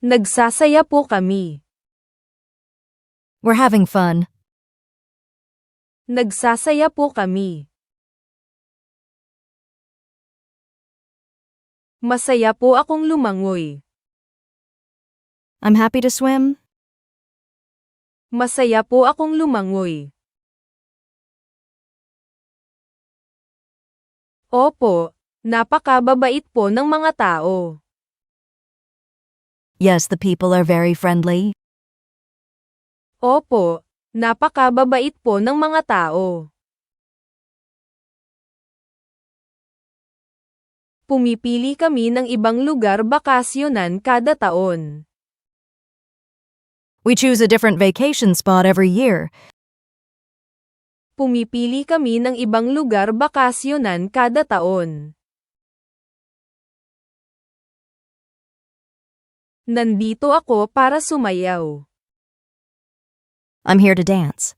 Nagsasaya po kami. We're having fun. Nagsasaya po kami. Masaya po akong lumangoy. I'm happy to swim. Masaya po akong lumangoy. Opo, napakababait po ng mga tao. Yes, the people are very friendly. Opo, napakababait po ng mga tao. Pumipili kami ng ibang lugar bakasyonan kada taon. We choose a different vacation spot every year. Pumipili kami ng ibang lugar bakasyonan kada taon. Nandito ako para sumayaw. I'm here to dance.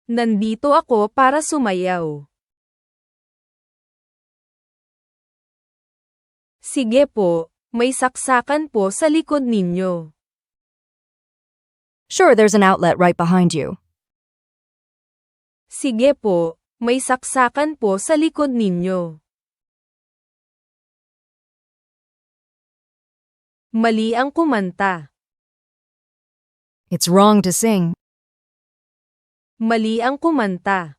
Nandito ako para sumayaw. Sige po, may saksakan po sa likod ninyo. Sure, there's an outlet right behind you. Sige po, may saksakan po sa likod ninyo. Mali ang kumanta. It's wrong to sing. Mali ang kumanta.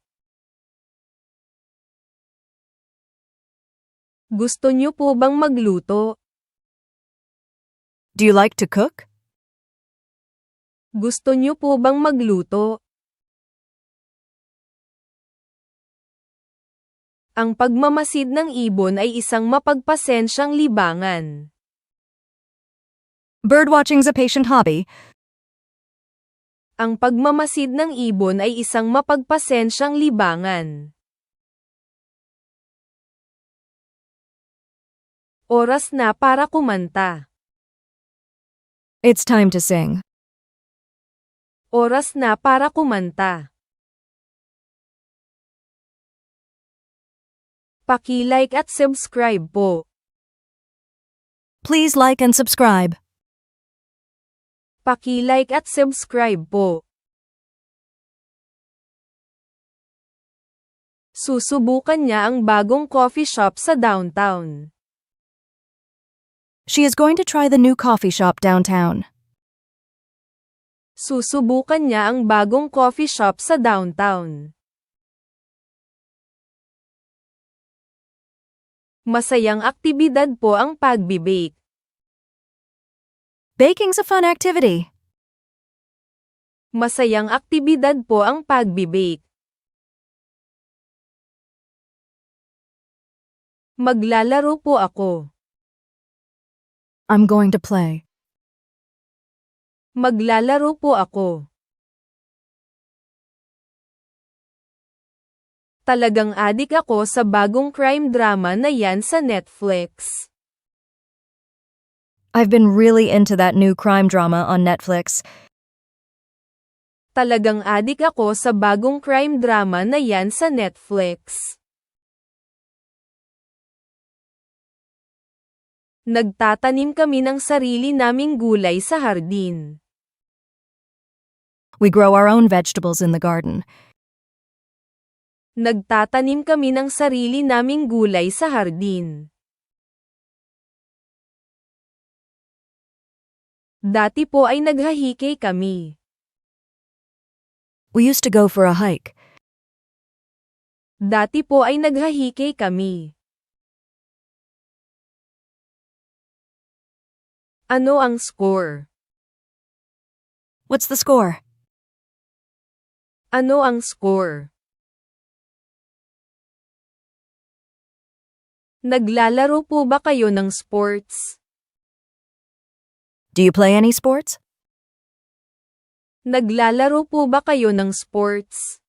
Gusto niyo po bang magluto? Do you like to cook? Gusto niyo po bang magluto? Ang pagmamasid ng ibon ay isang mapagpasensyang libangan. Birdwatching's a patient hobby. Ang pagmamasid ng ibon ay isang mapagpasensyang libangan. Oras na para kumanta. It's time to sing. Oras na para kumanta. Paki-like at subscribe po. Please like and subscribe. Paki-like at subscribe po. Susubukan niya ang bagong coffee shop sa downtown. She is going to try the new coffee shop downtown. Susubukan niya ang bagong coffee shop sa downtown. Masayang aktibidad po ang pagbibake. Baking's a fun activity. Masayang aktibidad po ang pagbibake. Maglalaro po ako. I'm going to play. Maglalaro po ako. Talagang adik ako sa bagong crime drama na yan sa Netflix. I've been really into that new crime drama on Netflix. Talagang adik ako sa bagong crime drama na yan sa Netflix. Nagtatanim kami ng sarili naming gulay sa hardin. We grow our own vegetables in the garden. Nagtatanim kami ng sarili naming gulay sa hardin. Dati po ay naghahikay kami. We used to go for a hike. Dati po ay naghahikay kami. Ano ang score? What's the score? Ano ang score? Naglalaro po ba kayo ng sports? Do you play any sports? Naglalaro po ba kayo ng sports?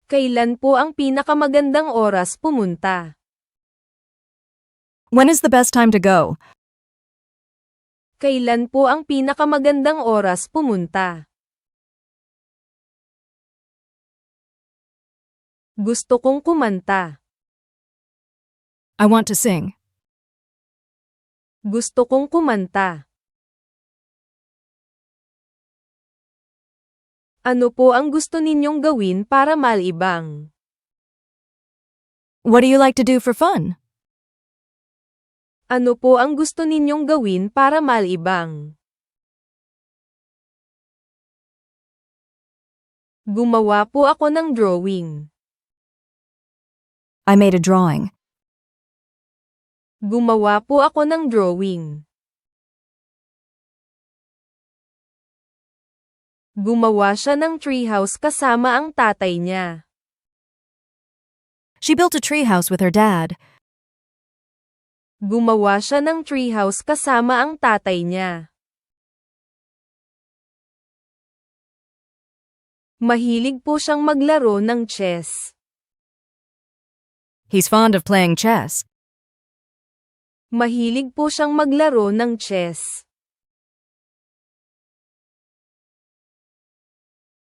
Kailan po ang pinakamagandang oras pumunta? When is the best time to go? Kailan po ang pinakamagandang oras pumunta? Gusto kong kumanta. I want to sing. Gusto kong kumanta. Ano po ang gusto ninyong gawin para malibang? What do you like to do for fun? Ano po ang gusto ninyong gawin para malibang? Gumawa po ako ng drawing. I made a drawing. Gumawa po ako ng drawing. Gumawa siya ng treehouse kasama ang tatay niya. She built a treehouse with her dad. Gumawa siya ng treehouse kasama ang tatay niya. Mahilig po siyang maglaro ng chess. He's fond of playing chess. Mahilig po siyang maglaro ng chess.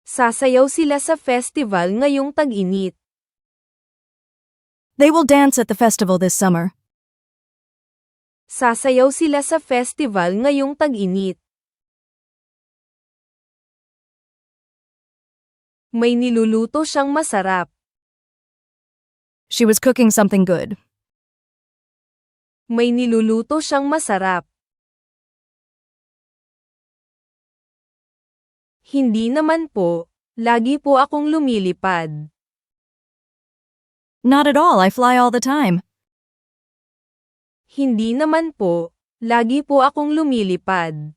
Sasayaw sila sa festival ngayong tag-init. They will dance at the festival this summer. Sasayaw sila sa festival ngayong tag-init. May niluluto siyang masarap. She was cooking something good. May niluluto siyang masarap. Hindi naman po, lagi po akong lumilipad. Not at all, I fly all the time. Hindi naman po, lagi po akong lumilipad.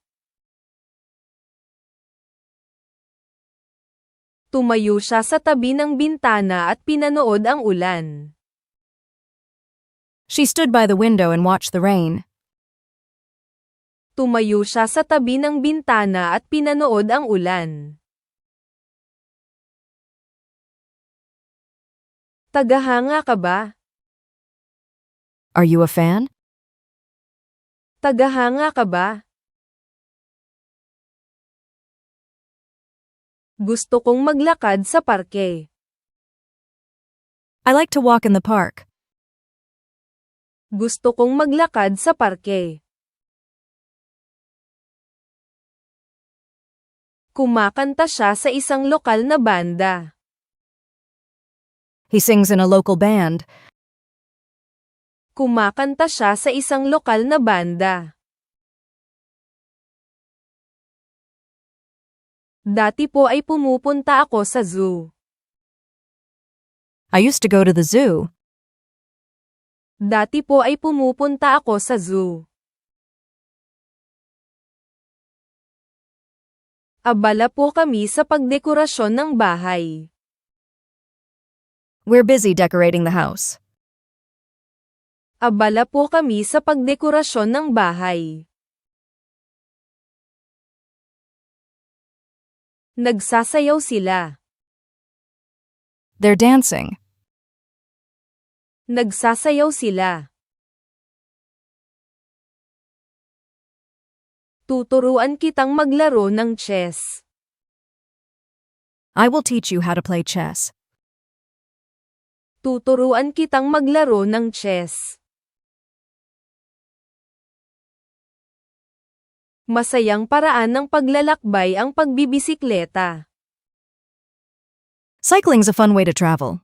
Tumayo siya sa tabi ng bintana at pinanood ang ulan. She stood by the window and watched the rain. Tumayo siya sa tabi ng bintana at pinanood ang ulan. Tagahanga ka ba? Are you a fan? Tagahanga ka ba? Gusto kong maglakad sa parke. I like to walk in the park. Gusto kong maglakad sa parke. Kumakanta siya sa isang lokal na banda. He sings in a local band. Kumakanta siya sa isang lokal na banda. Dati po ay pumupunta ako sa zoo. I used to go to the zoo. Dati po ay pumupunta ako sa zoo. Abala po kami sa pagdekorasyon ng bahay. We're busy decorating the house. Abala po kami sa pagdekorasyon ng bahay. Nagsasayaw sila. They're dancing. Nagsasayaw sila. Tuturuan kitang maglaro ng chess. I will teach you how to play chess. Tuturuan kitang maglaro ng chess. Masayang paraan ng paglalakbay ang pagbibisikleta. Cycling's a fun way to travel.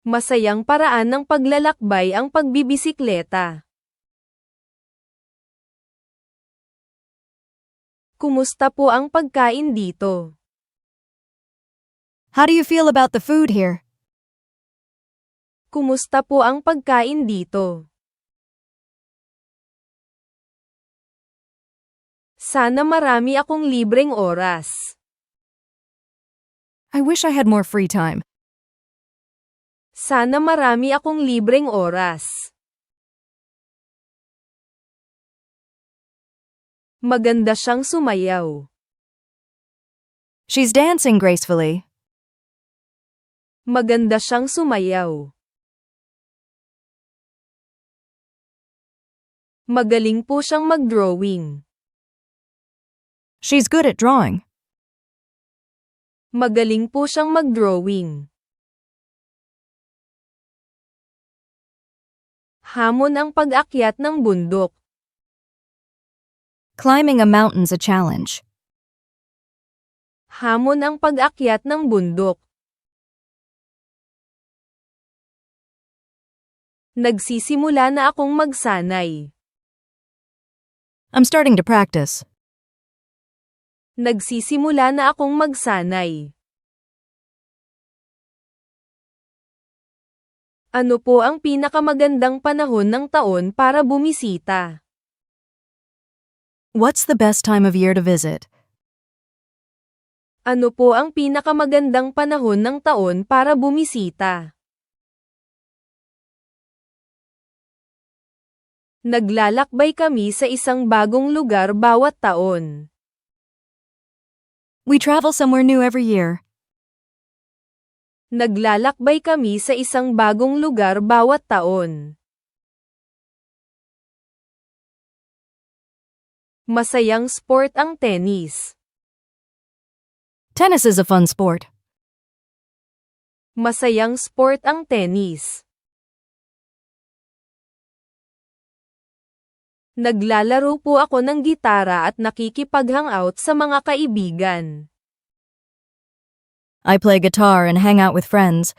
Masayang paraan ng paglalakbay ang pagbibisikleta. Kumusta po ang pagkain dito? How do you feel about the food here? Kumusta po ang pagkain dito? Sana marami akong libreng oras. I wish I had more free time. Sana marami akong libreng oras. Maganda siyang sumayaw. She's dancing gracefully. Maganda siyang sumayaw. Magaling po siyang mag-drawing. She's good at drawing. Magaling po siyang mag-drawing. Hamon ang pag-akyat ng bundok. Climbing a mountain's a challenge. Hamon ang pag-akyat ng bundok. Nagsisimula na akong magsanay. I'm starting to practice. Nagsisimula na akong magsanay. Ano po ang pinakamagandang panahon ng taon para bumisita? What's the best time of year to visit? Ano po ang pinakamagandang panahon ng taon para bumisita? Naglalakbay kami sa isang bagong lugar bawat taon. We travel somewhere new every year. Naglalakbay kami sa isang bagong lugar bawat taon. Masayang sport ang tennis. Tennis is a fun sport. Masayang sport ang tennis. Naglalaro po ako ng gitara at nakikipag-hangout sa mga kaibigan. I play guitar and hang out with friends.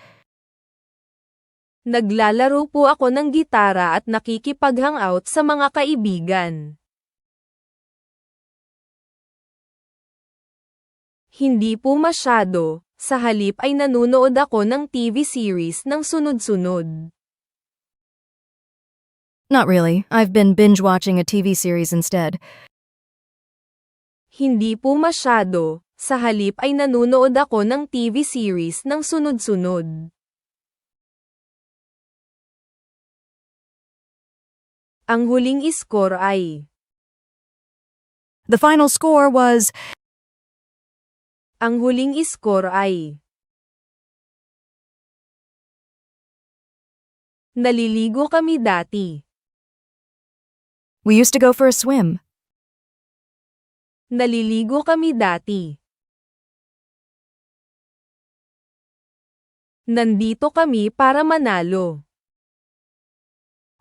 Naglalaro po ako ng gitara at nakikipag-hangout sa mga kaibigan. Hindi po masyado, sa halip ay nanunood ako ng TV series ng sunod-sunod. Not really. I've been binge-watching a TV series instead. Hindi po masyado, sa halip ay nanunood ako ng TV series ng sunod-sunod. Ang huling iskor ay. The final score was... Ang huling iskor ay. Naliligo kami dati. We used to go for a swim. Naliligo kami dati. Nandito kami para manalo.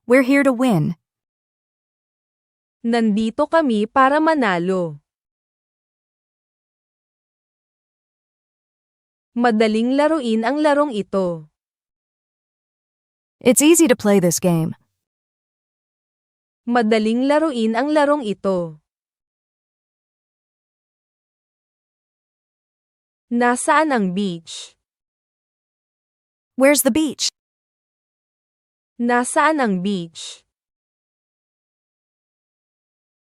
We're here to win. Nandito kami para manalo. Madaling laruin ang larong ito. It's easy to play this game. Madaling laruin ang larong ito. Nasaan ang beach? Where's the beach? Nasaan ang beach?